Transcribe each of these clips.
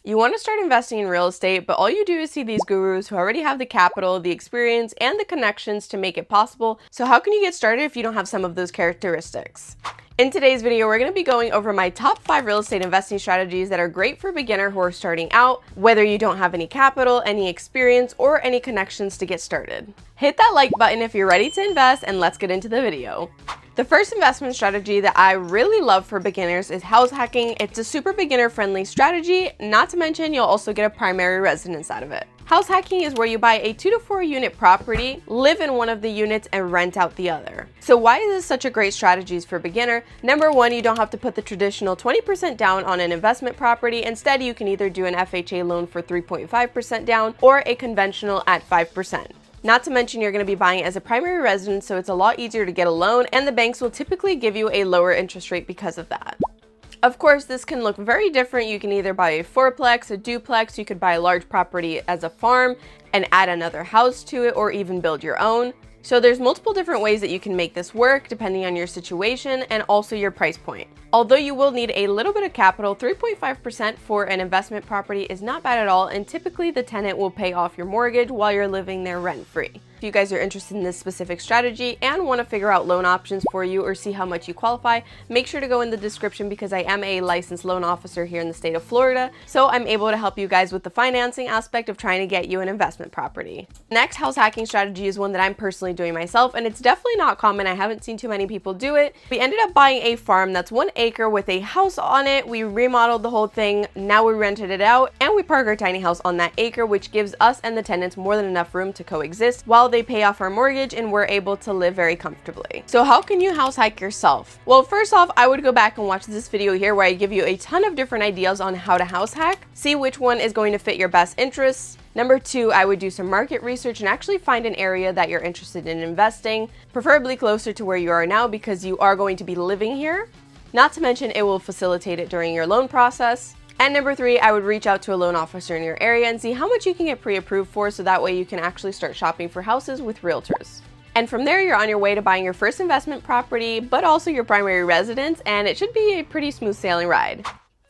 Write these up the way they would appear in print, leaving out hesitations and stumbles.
You want to start investing in real estate, but all you do is see these gurus who already have the capital, the experience, and the connections to make it possible. So how can you get started if you don't have some of those characteristics? In today's video, we're going to be going over my top 5 real estate investing strategies that are great for beginners who are starting out, whether you don't have any capital, any experience, or any connections to get started. Hit that like button if you're ready to invest, and let's get into the video. The first investment strategy that I really love for beginners is house hacking. It's a super beginner friendly strategy, not to mention you'll also get a primary residence out of it. House hacking is where you buy a 2 to 4 unit property, live in one of the units, and rent out the other. So why is this such a great strategy for beginner? Number one, you don't have to put the traditional 20% down on an investment property. Instead, you can either do an FHA loan for 3.5% down or a conventional at 5%. Not to mention you're going to be buying it as a primary residence, so it's a lot easier to get a loan, and the banks will typically give you a lower interest rate because of that. Of course, this can look very different. You can either buy a fourplex, a duplex, you could buy a large property as a farm and add another house to it, or even build your own. So there's multiple different ways that you can make this work depending on your situation and also your price point. Although you will need a little bit of capital, 3.5% for an investment property is not bad at all, and typically the tenant will pay off your mortgage while you're living there rent-free. If you guys are interested in this specific strategy and want to figure out loan options for you or see how much you qualify, make sure to go in the description because I am a licensed loan officer here in the state of Florida, so I'm able to help you guys with the financing aspect of trying to get you an investment property. Next house hacking strategy is one that I'm personally doing myself, and it's definitely not common. I haven't seen too many people do it. We ended up buying a farm that's 1 acre with a house on it. We remodeled the whole thing, now we rented it out, and we park our tiny house on that acre, which gives us and the tenants more than enough room to coexist while they pay off our mortgage and we're able to live very comfortably. So how can you house hack yourself? Well, first off, I would go back and watch this video here where I give you a ton of different ideas on how to house hack, see which one is going to fit your best interests. Number 2, I would do some market research and actually find an area that you're interested in investing, preferably closer to where you are now because you are going to be living here. Not to mention it will facilitate it during your loan process. And number 3, I would reach out to a loan officer in your area and see how much you can get pre-approved for, so that way you can actually start shopping for houses with realtors. And from there, you're on your way to buying your first investment property, but also your primary residence, and it should be a pretty smooth sailing ride.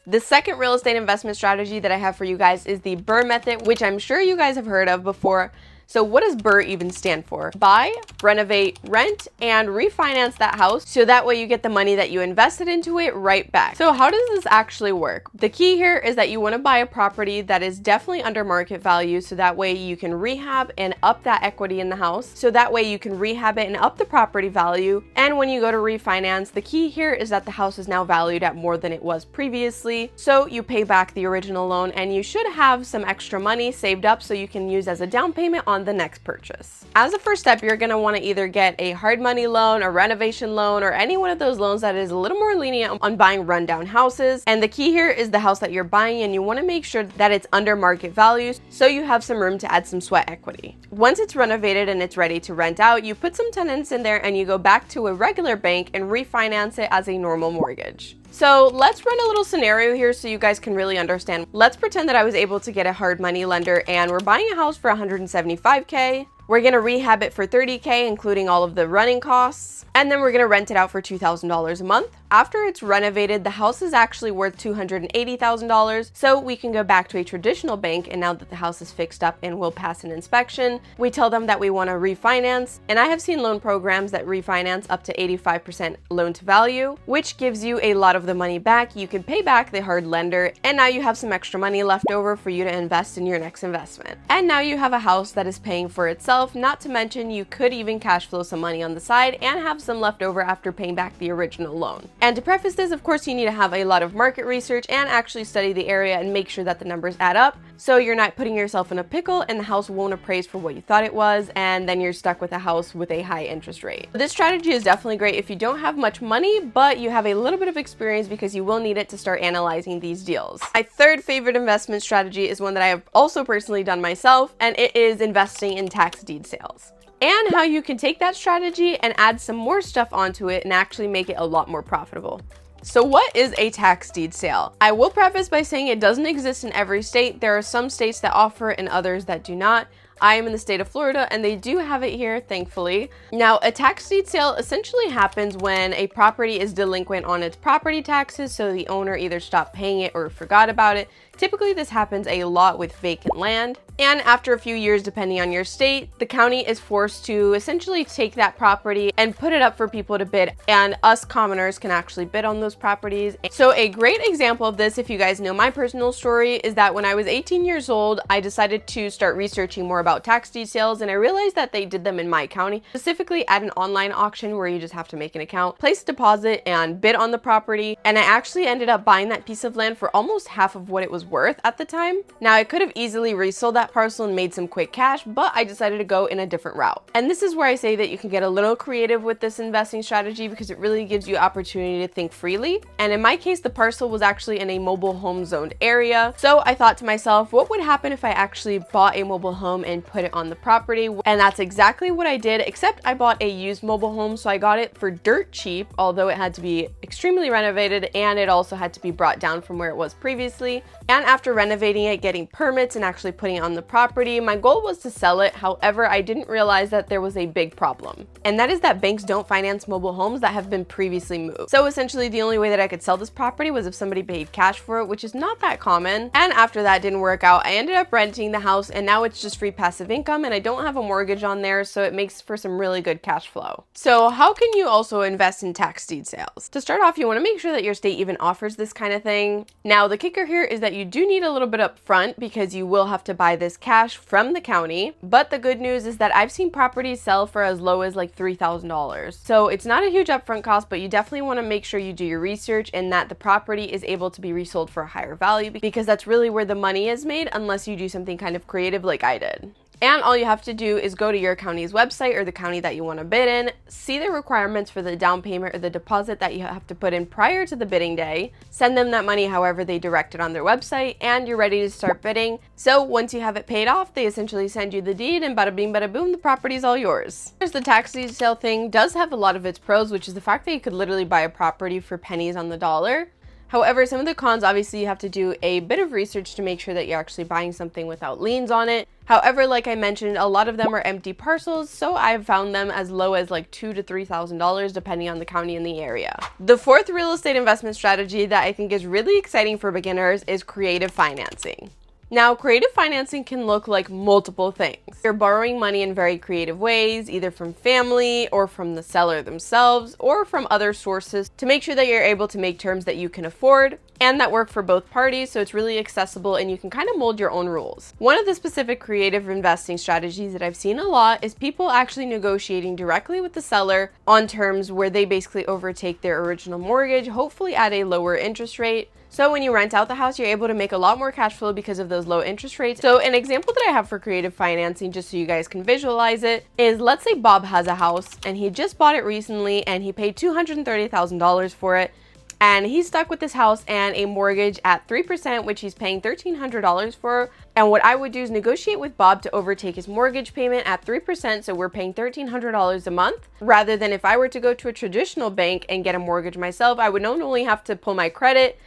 The second real estate investment strategy that I have for you guys is the BRRRR method, which I'm sure you guys have heard of before. So what does BRRRR even stand for? Buy, renovate, rent, and refinance that house, so that way you get the money that you invested into it right back. So how does this actually work? The key here is that you want to buy a property that is definitely under market value, so that way you can rehab and up that equity in the house, so that way you can rehab it and up the property value. And when you go to refinance, the key here is that the house is now valued at more than it was previously, so you pay back the original loan, and you should have some extra money saved up so you can use as a down payment on the next purchase. As a first step, you're going to want to either get a hard money loan, a renovation loan, or any one of those loans that is a little more lenient on buying rundown houses. And the key here is the house that you're buying, and you want to make sure that it's under market value so you have some room to add some sweat equity. Once it's renovated and it's ready to rent out, you put some tenants in there and you go back to a regular bank and refinance it as a normal mortgage. So let's run a little scenario here so you guys can really understand. Let's pretend that I was able to get a hard money lender and we're buying a house for $175K. We're going to rehab it for $30K, including all of the running costs, and then we're going to rent it out for $2,000 a month. After it's renovated, the house is actually worth $280,000, so we can go back to a traditional bank, and now that the house is fixed up and will pass an inspection, we tell them that we want to refinance, and I have seen loan programs that refinance up to 85% loan to value, which gives you a lot of the money back. You can pay back the hard lender, and now you have some extra money left over for you to invest in your next investment. And now you have a house that is paying for itself, not to mention you could even cash flow some money on the side and have some left over after paying back the original loan. And to preface this, of course, you need to have a lot of market research and actually study the area and make sure that the numbers add up, so you're not putting yourself in a pickle and the house won't appraise for what you thought it was, and then you're stuck with a house with a high interest rate. This strategy is definitely great if you don't have much money, but you have a little bit of experience because you will need it to start analyzing these deals. My third favorite investment strategy is one that I have also personally done myself, and it is investing in tax deed sales. And how you can take that strategy and add some more stuff onto it and actually make it a lot more profitable. So what is a tax deed sale? I will preface by saying it doesn't exist in every state. There are some states that offer it and others that do not. I am in the state of Florida and they do have it here, thankfully. Now, a tax deed sale essentially happens when a property is delinquent on its property taxes, so the owner either stopped paying it or forgot about it. Typically, this happens a lot with vacant land. And after a few years, depending on your state, the county is forced to essentially take that property and put it up for people to bid, and us commoners can actually bid on those properties. So a great example of this, if you guys know my personal story, is that when I was 18 years old, I decided to start researching more about tax deed sales, and I realized that they did them in my county, specifically at an online auction where you just have to make an account, place a deposit, and bid on the property. And I actually ended up buying that piece of land for almost half of what it was worth at the time. Now, I could have easily resold that parcel and made some quick cash, but I decided to go in a different route. And this is where I say that you can get a little creative with this investing strategy because it really gives you opportunity to think freely. And in my case, the parcel was actually in a mobile home zoned area. So I thought to myself, what would happen if I actually bought a mobile home and put it on the property? And that's exactly what I did, except I bought a used mobile home, so I got it for dirt cheap, although it had to be extremely renovated and it also had to be brought down from where it was previously. And after renovating it, getting permits, and actually putting it on the property, my goal was to sell it. However, I didn't realize that there was a big problem. And that is that banks don't finance mobile homes that have been previously moved. So essentially the only way that I could sell this property was if somebody paid cash for it, which is not that common. And after that didn't work out, I ended up renting the house, and now it's just free passive income, and I don't have a mortgage on there, so it makes for some really good cash flow. So how can you also invest in tax deed sales? To start off, you want to make sure that your state even offers this kind of thing. Now, the kicker here is that you do need a little bit up front because you will have to buy this cash from the county. But the good news is that I've seen properties sell for as low as like $3,000. So it's not a huge upfront cost, but you definitely want to make sure you do your research and that the property is able to be resold for a higher value, because that's really where the money is made unless you do something kind of creative like I did. And all you have to do is go to your county's website or the county that you want to bid in, see the requirements for the down payment or the deposit that you have to put in prior to the bidding day, send them that money however they direct it on their website, and you're ready to start bidding. So once you have it paid off, they essentially send you the deed, and bada bing bada boom, the property's all yours. The tax deed sale thing does have a lot of its pros, which is the fact that you could literally buy a property for pennies on the dollar. However, some of the cons, obviously you have to do a bit of research to make sure that you're actually buying something without liens on it. However, like I mentioned, a lot of them are empty parcels, so I've found them as low as like $2,000 to $3,000 depending on the county and the area. The fourth real estate investment strategy that I think is really exciting for beginners is creative financing. Now, creative financing can look like multiple things. You're borrowing money in very creative ways, either from family or from the seller themselves or from other sources, to make sure that you're able to make terms that you can afford and that work for both parties, so it's really accessible and you can kind of mold your own rules. One of the specific creative investing strategies that I've seen a lot is people actually negotiating directly with the seller on terms where they basically overtake their original mortgage, hopefully at a lower interest rate. So when you rent out the house, you're able to make a lot more cash flow because of those low interest rates. So an example that I have for creative financing, just so you guys can visualize it, is let's say Bob has a house and he just bought it recently and he paid $230,000 for it. And he's stuck with this house and a mortgage at 3%, which he's paying $1,300 for. And what I would do is negotiate with Bob to overtake his mortgage payment at 3%, so we're paying $1,300 a month. Rather than if I were to go to a traditional bank and get a mortgage myself, I would not only have to pull my credit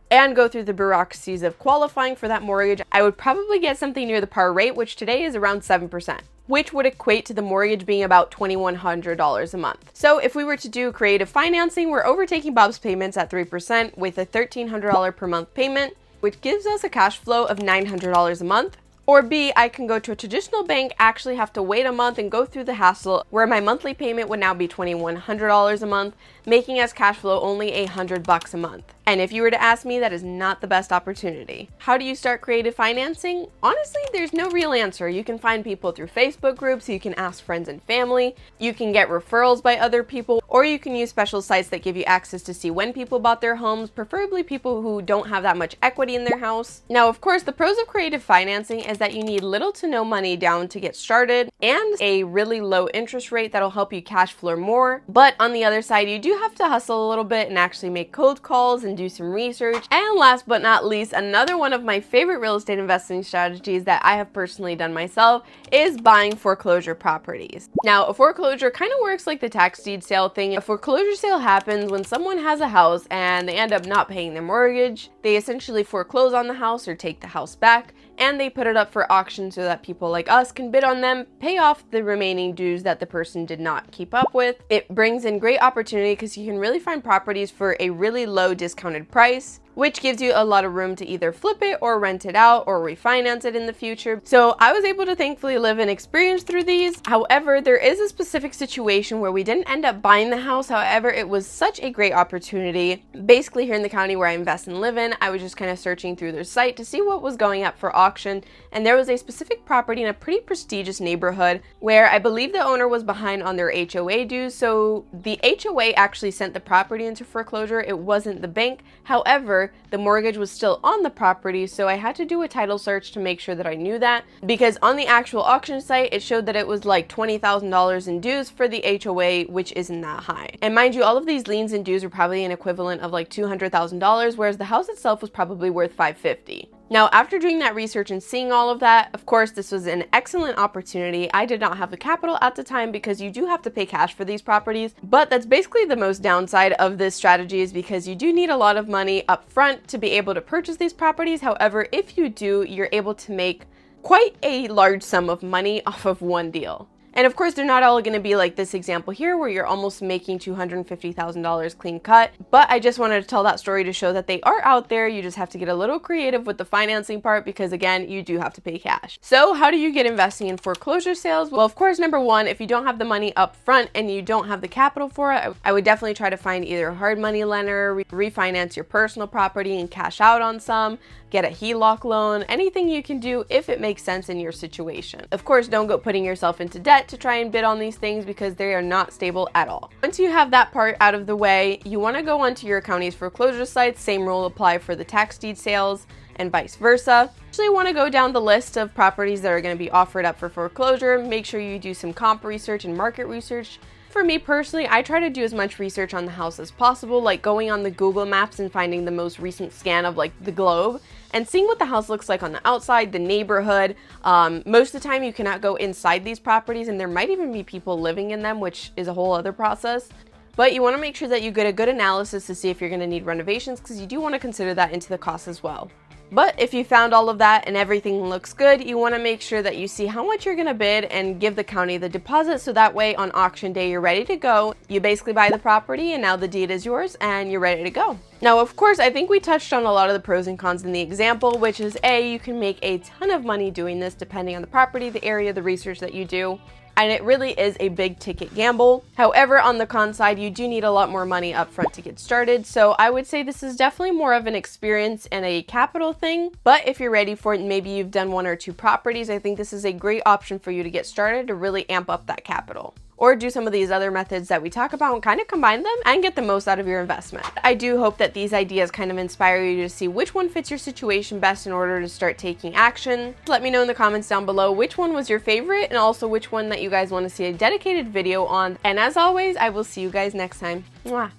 and go through the bureaucracies of qualifying for that mortgage, I would probably get something near the par rate, which today is around 7%. Which would equate to the mortgage being about $2,100 a month. So if we were to do creative financing, we're overtaking Bob's payments at 3% with a $1,300 per month payment, which gives us a cash flow of $900 a month. Or B, I can go to a traditional bank, actually have to wait a month and go through the hassle where my monthly payment would now be $2,100 a month, making us cash flow only $100 a month. And if you were to ask me, that is not the best opportunity. How do you start creative financing? Honestly, there's no real answer. You can find people through Facebook groups, you can ask friends and family, you can get referrals by other people, or you can use special sites that give you access to see when people bought their homes, preferably people who don't have that much equity in their house. Now, of course, the pros of creative financing is that you need little to no money down to get started and a really low interest rate that'll help you cash flow more. But on the other side, you do have to hustle a little bit and actually make cold calls and do some research. And last but not least, another one of my favorite real estate investing strategies that I have personally done myself is buying foreclosure properties. Now, a foreclosure kind of works like the tax deed sale thing. A foreclosure sale happens when someone has a house and they end up not paying their mortgage. They essentially foreclose on the house or take the house back, and they put it up for auction so that people like us can bid on them, pay off the remaining dues that the person did not keep up with. It brings in great opportunity because you can really find properties for a really low discounted price. which gives you a lot of room to either flip it or rent it out or refinance it in the future. So I was able to thankfully live and experience through these. However, there is a specific situation where we didn't end up buying the house. However, it was such a great opportunity. Basically, here in the county where I invest and live in, I was just kind of searching through their site to see what was going up for auction. And there was a specific property in a pretty prestigious neighborhood where I believe the owner was behind on their HOA dues. So the HOA actually sent the property into foreclosure. It wasn't the bank. However, the mortgage was still on the property, so I had to do a title search to make sure that I knew that, because on the actual auction site, it showed that it was like $20,000 in dues for the HOA, which isn't that high. And mind you, all of these liens and dues are probably an equivalent of like $200,000, whereas the house itself was probably worth $550,000. Now, after doing that research and seeing all of that, of course, this was an excellent opportunity. I did not have the capital at the time because you do have to pay cash for these properties, but that's basically the most downside of this strategy, is because you do need a lot of money up front to be able to purchase these properties. However, if you do, you're able to make quite a large sum of money off of one deal. And of course, they're not all going to be like this example here where you're almost making $250,000 clean cut. But I just wanted to tell that story to show that they are out there. You just have to get a little creative with the financing part, because again, you do have to pay cash. So how do you get investing in foreclosure sales? Well, of course, number one, if you don't have the money up front and you don't have the capital for it, I would definitely try to find either a hard money lender, refinance your personal property and cash out on some, get a HELOC loan, anything you can do if it makes sense in your situation. Of course, don't go putting yourself into debt to try and bid on these things, because they are not stable at all. Once you have that part out of the way, you want to go onto your county's foreclosure sites. Same rule apply for the tax deed sales and vice versa. Actually want to go down the list of properties that are going to be offered up for foreclosure. Make sure you do some comp research and market research. For me personally, I try to do as much research on the house as possible, like going on the Google Maps and finding the most recent scan of like the globe and seeing what the house looks like on the outside, the neighborhood. Most of the time you cannot go inside these properties, and there might even be people living in them, which is a whole other process. But you want to make sure that you get a good analysis to see if you're going to need renovations, because you do want to consider that into the cost as well. But if you found all of that and everything looks good, you want to make sure that you see how much you're going to bid and give the county the deposit, so that way on auction day you're ready to go. You basically buy the property and now the deed is yours and you're ready to go. Now, of course, I think we touched on a lot of the pros and cons in the example, which is A, you can make a ton of money doing this depending on the property, the area, the research that you do. And it really is a big ticket gamble. However, on the con side, you do need a lot more money up front to get started. So I would say this is definitely more of an experience and a capital thing. But if you're ready for it and maybe you've done 1 or 2 properties, I think this is a great option for you to get started to really amp up that capital. Or do some of these other methods that we talk about and kind of combine them and get the most out of your investment. I do hope that these ideas kind of inspire you to see which one fits your situation best in order to start taking action. Let me know in the comments down below which one was your favorite, and also which one that you guys want to see a dedicated video on. And as always, I will see you guys next time. Mwah.